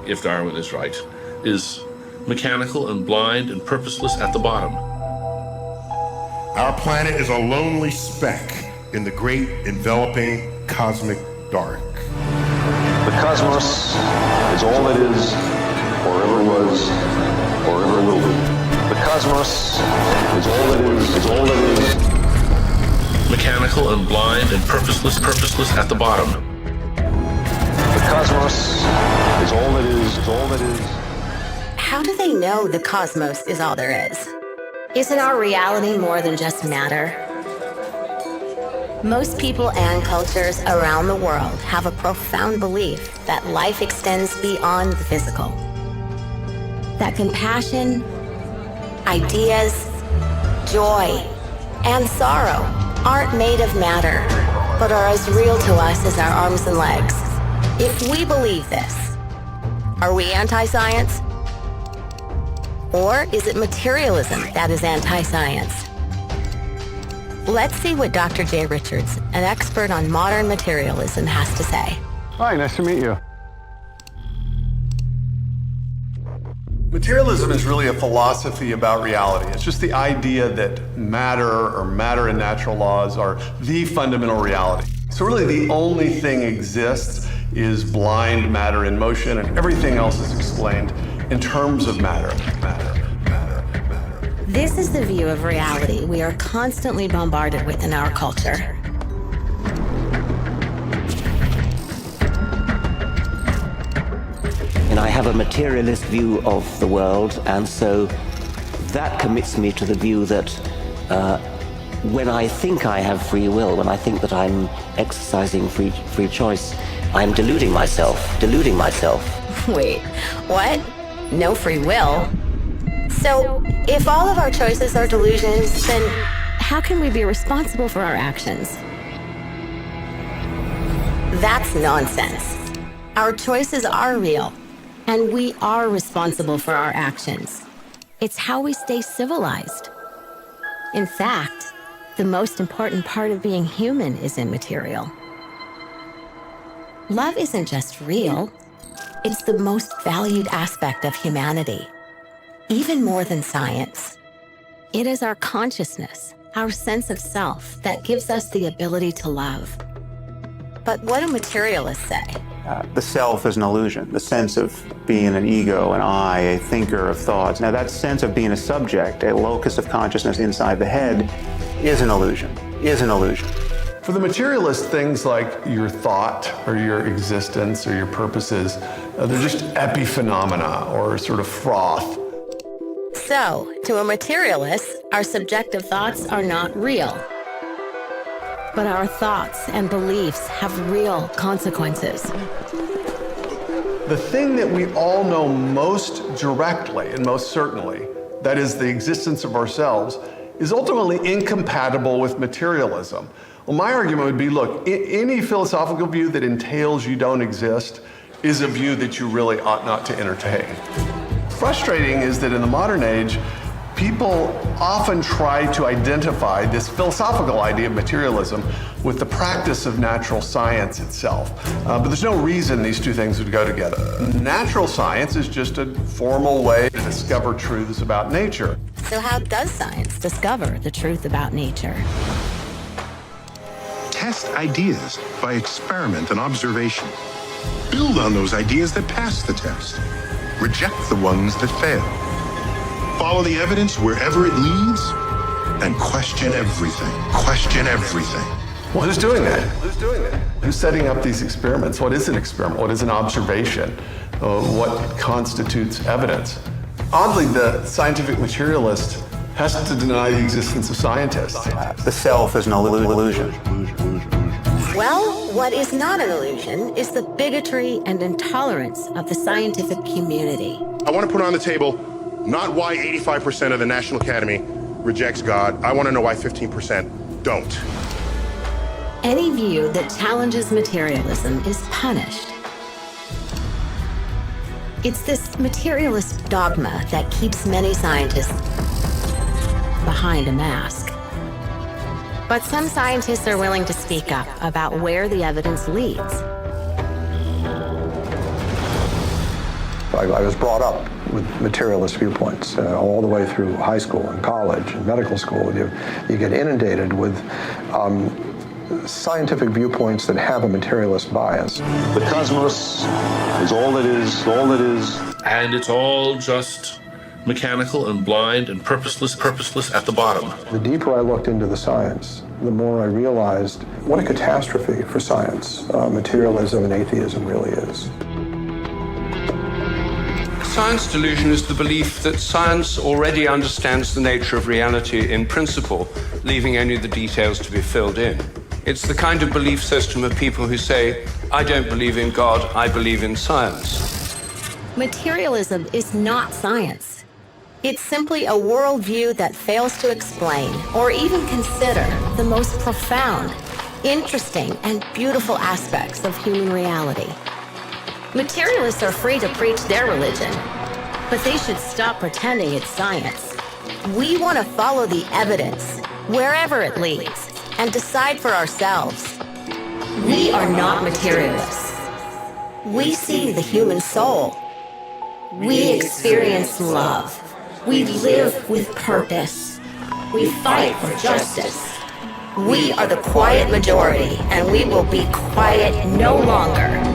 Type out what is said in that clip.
if Darwin is right, is mechanical and blind and purposeless at the bottom. Our planet is a lonely speck in the great enveloping cosmic dark. The cosmos is all it is, or ever was, or ever will be. The cosmos is all it is all it is. Mechanical and blind and purposeless at the bottom. The cosmos is all it is all it is. How do they know the cosmos is all there is? Isn't our reality more than just matter? Most people and cultures around the world have a profound belief that life extends beyond the physical. That compassion, ideas, joy, and sorrow aren't made of matter, but are as real to us as our arms and legs. If we believe this, are we anti-science? Or is it materialism that is anti-science? Let's see what Dr. J. Richards, an expert on modern materialism, has to say. Hi, nice to meet you. Materialism is really a philosophy about reality. It's just the idea that matter or matter and natural laws are the fundamental reality. So really the only thing exists is blind matter in motion, and everything else is explained in terms of matter. This is the view of reality we are constantly bombarded with in our culture. And I have a materialist view of the world, and so that commits me to the view that when I think I have free will, when I think that I'm exercising free choice, I'm deluding myself. Wait, what? No free will? So, if all of our choices are delusions, then how can we be responsible for our actions? That's nonsense. Our choices are real, and we are responsible for our actions. It's how we stay civilized. In fact, the most important part of being human is immaterial. Love isn't just real, it's the most valued aspect of humanity. Even more than science. It is our consciousness, our sense of self, that gives us the ability to love. But what do materialists say? The self is an illusion, the sense of being an ego, an I, a thinker of thoughts. Now that sense of being a subject, a locus of consciousness inside the head, is an illusion. For the materialist, things like your thought or your existence or your purposes, they're just epiphenomena or sort of froth. So, to a materialist, our subjective thoughts are not real. But our thoughts and beliefs have real consequences. The thing that we all know most directly and most certainly, that is the existence of ourselves, is ultimately incompatible with materialism. Well, my argument would be, look, any philosophical view that entails you don't exist is a view that you really ought not to entertain. Frustrating is that in the modern age, people often try to identify this philosophical idea of materialism with the practice of natural science itself. But there's no reason these two things would go together. Natural science is just a formal way to discover truths about nature. So how does science discover the truth about nature? Test ideas by experiment and observation. Build on those ideas that pass the test. Reject the ones that fail. Follow the evidence wherever it leads, and question everything. Well, who's doing that? Who's setting up these experiments? What is an experiment? What is an observation? What constitutes evidence? Oddly, the scientific materialist has to deny the existence of scientists. The self is an illusion. Well, what is not an illusion is the bigotry and intolerance of the scientific community. I want to put on the table not why 85% of the National Academy rejects God. I want to know why 15% don't. Any view that challenges materialism is punished. It's this materialist dogma that keeps many scientists behind a mask. But some scientists are willing to speak up about where the evidence leads. I was brought up with materialist viewpoints all the way through high school and college and medical school. You get inundated with scientific viewpoints that have a materialist bias. The cosmos is all it is, all it is. And it's all just mechanical and blind and purposeless at the bottom. The deeper I looked into the science, the more I realized what a catastrophe for science materialism and atheism really is. Science delusion is the belief that science already understands the nature of reality in principle, leaving only the details to be filled in. It's the kind of belief system of people who say, I don't believe in God, I believe in science. Materialism is not science. It's simply a worldview that fails to explain or even consider the most profound, interesting, and beautiful aspects of human reality. Materialists are free to preach their religion, but they should stop pretending it's science. We want to follow the evidence, wherever it leads, and decide for ourselves. We are not materialists. We see the human soul. We experience love. We live with purpose. We fight for justice. We are the quiet majority, and we will be quiet no longer.